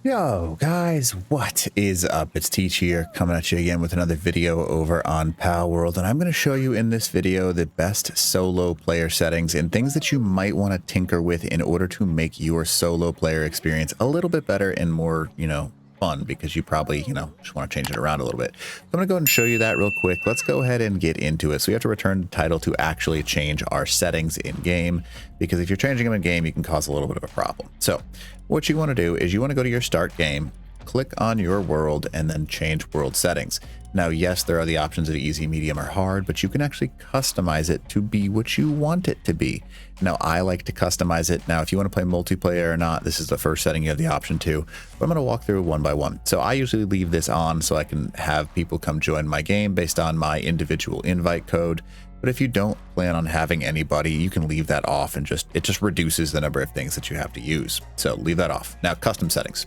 Yo guys, what is up? It's Teach here, coming at you again with another video over on Palworld, and I'm going to show you in this video the best solo player settings and things that you might want to tinker with in order to make your solo player experience a little bit better and more, fun, because you probably, just want to change it around a little bit. So I'm going to go ahead and show you that real quick. Let's go ahead and get into it. So we have to return the title to actually change our settings in game, because if you're changing them in game, you can cause a little bit of a problem. So what you want to do is you want to go to your start game, click on your world, and then change world settings. Now, yes, there are the options of easy, medium, or hard, but you can actually customize it to be what you want it to be. Now, I like to customize it. Now, if you want to play multiplayer or not, this is the first setting you have the option to, but I'm going to walk through one by one. So I usually leave this on so I can have people come join my game based on my individual invite code. But if you don't plan on having anybody, you can leave that off, and it just reduces the number of things that you have to use. So leave that off. Now, custom settings.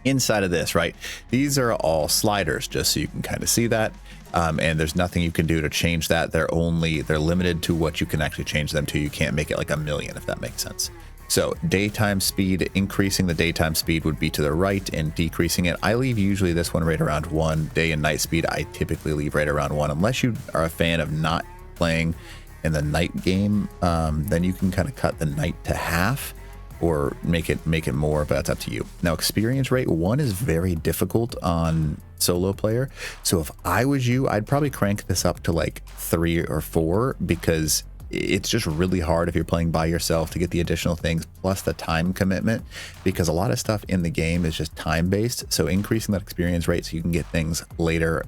Inside of this, right, these are all sliders, just so you can kind of see that, and there's nothing you can do to change that. They're limited to what you can actually change them to. You can't make it like a million, if that makes sense. So daytime speed, increasing the daytime speed would be to the right, and decreasing it, I leave usually this one right around 1. Day and night speed, I typically leave right around 1, unless you are a fan of not playing in the night game. Then you can kind of cut the night to half or make it more, but that's up to you. Now, experience rate 1 is very difficult on solo player, so if I was you, I'd probably crank this up to like 3 or 4, because it's just really hard if you're playing by yourself to get the additional things, plus the time commitment, because a lot of stuff in the game is just time based. So increasing that experience rate so you can get things later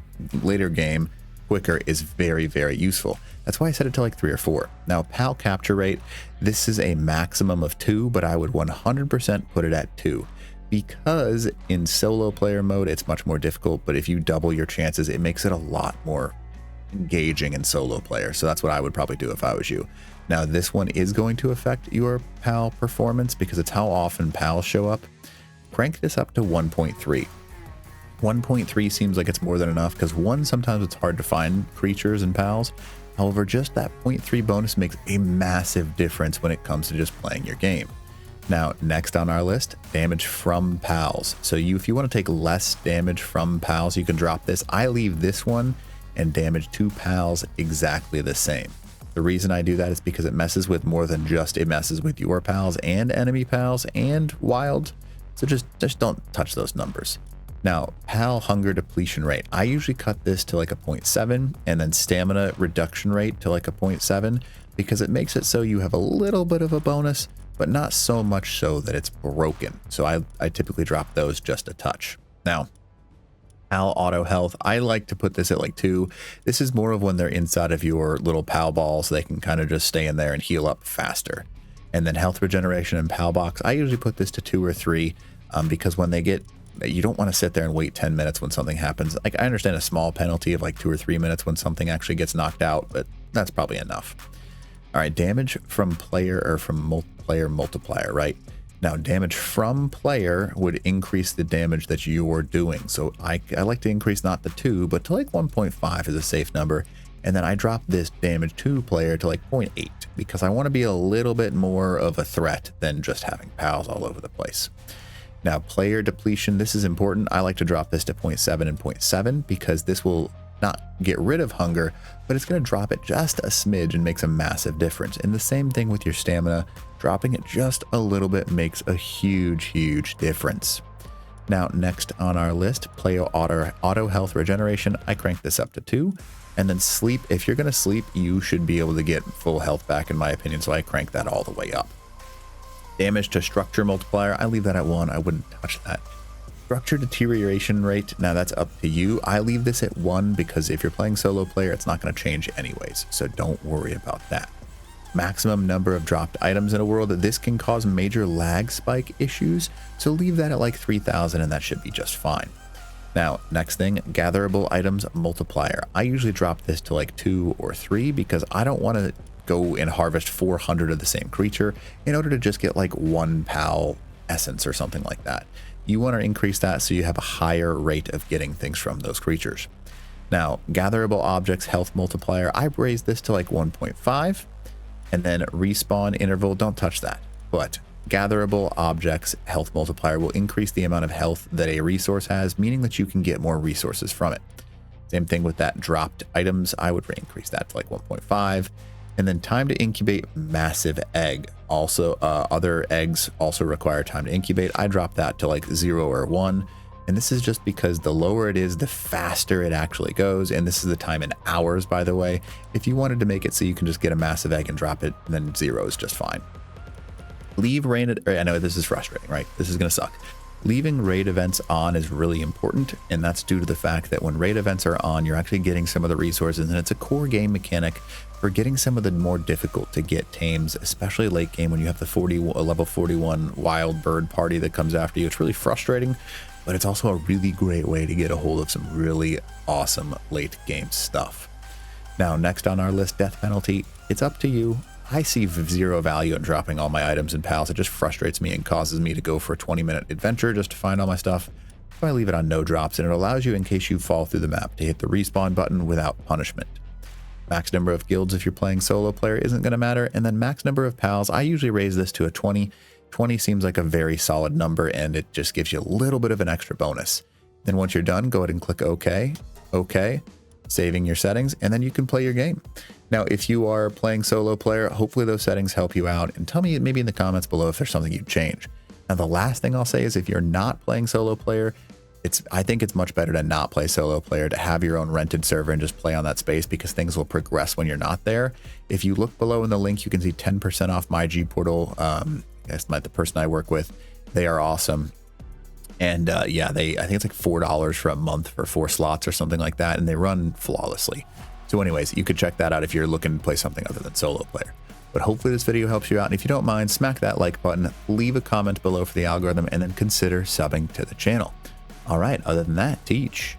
game quicker is very, very useful. That's why I set it to like 3 or 4. Now, PAL capture rate, this is a maximum of 2, but I would 100% put it at 2, because in solo player mode, it's much more difficult. But if you double your chances, it makes it a lot more engaging in solo player. So that's what I would probably do if I was you. Now, this one is going to affect your PAL performance because it's how often PALs show up. Crank this up to 1.3. 1.3 seems like it's more than enough, because sometimes it's hard to find creatures and pals. However, just that 0.3 bonus makes a massive difference when it comes to just playing your game. Now, next on our list, damage from pals. So if you want to take less damage from pals, you can drop this. I leave this one and damage to pals exactly the same. The reason I do that is because it messes with more than just, it messes with your pals and enemy pals and wild. So just don't touch those numbers. Now, PAL hunger depletion rate, I usually cut this to like a 0.7, and then stamina reduction rate to like a 0.7, because it makes it so you have a little bit of a bonus, but not so much so that it's broken. So I typically drop those just a touch. Now, PAL auto health, I like to put this at like 2. This is more of when they're inside of your little PAL ball, so they can kind of just stay in there and heal up faster. And then health regeneration and PAL box, I usually put this to 2 or 3, because when you don't want to sit there and wait 10 minutes when something happens. Like, I understand a small penalty of like 2 or 3 minutes when something actually gets knocked out, but that's probably enough. All right, damage from player or from player multiplier, right? Now, damage from player would increase the damage that you're doing. So I like to increase not to 2, but to like 1.5 is a safe number. And then I drop this damage to player to like 0.8, because I want to be a little bit more of a threat than just having pals all over the place. Now, player depletion, this is important. I like to drop this to 0.7 and 0.7, because this will not get rid of hunger, but it's going to drop it just a smidge and makes a massive difference. And the same thing with your stamina, dropping it just a little bit makes a huge, huge difference. Now, next on our list, player auto health regeneration, I crank this up to 2. And then sleep, if you're going to sleep, you should be able to get full health back, in my opinion, so I crank that all the way up. Damage to structure multiplier, I leave that at 1. I wouldn't touch that. Structure deterioration rate, now that's up to you. I leave this at 1, because if you're playing solo player, it's not going to change anyways, so don't worry about that. Maximum number of dropped items in a world, this can cause major lag spike issues, so leave that at like 3,000 and that should be just fine. Now, next thing, gatherable items multiplier. I usually drop this to like 2 or 3, because I don't want to go and harvest 400 of the same creature in order to just get like 1 PAL essence or something like that. You want to increase that so you have a higher rate of getting things from those creatures. Now, gatherable objects health multiplier, I raised this to like 1.5, and then respawn interval, don't touch that. But gatherable objects health multiplier will increase the amount of health that a resource has, meaning that you can get more resources from it. Same thing with that dropped items. I would increase that to like 1.5. And then time to incubate massive egg. Also, other eggs also require time to incubate. I dropped that to like 0 or 1. And this is just because the lower it is, the faster it actually goes. And this is the time in hours, by the way. If you wanted to make it so you can just get a massive egg and drop it, then 0 is just fine. Leave raid. I know this is frustrating, right? This is going to suck. Leaving raid events on is really important, and that's due to the fact that when raid events are on, you're actually getting some of the resources, and it's a core game mechanic for getting some of the more difficult to get tames, especially late game when you have the level 41 wild bird party that comes after you. It's really frustrating, but it's also a really great way to get a hold of some really awesome late game stuff. Now, next on our list, death penalty. It's up to you. I see 0 value in dropping all my items and pals. It just frustrates me and causes me to go for a 20-minute adventure just to find all my stuff. So I leave it on no drops, and it allows you, in case you fall through the map, to hit the respawn button without punishment. Max number of guilds if you're playing solo player isn't going to matter, and then max number of pals, I usually raise this to a 20. 20 seems like a very solid number, and it just gives you a little bit of an extra bonus. Then once you're done, go ahead and click OK. OK. Saving your settings, and then you can play your game. Now, if you are playing solo player, hopefully those settings help you out, and tell me maybe in the comments below if there's something you'd change. Now, the last thing I'll say is if you're not playing solo player, I think it's much better to not play solo player, to have your own rented server and just play on that space, because things will progress when you're not there. If you look below in the link, you can see 10% off my G Portal. That's the person I work with. They are awesome. And yeah, I think it's like $4 for a month for 4 slots or something like that, and they run flawlessly. So anyways, you could check that out if you're looking to play something other than solo player. But hopefully this video helps you out, and if you don't mind, smack that like button, leave a comment below for the algorithm, and then consider subbing to the channel. All right, other than that, teach.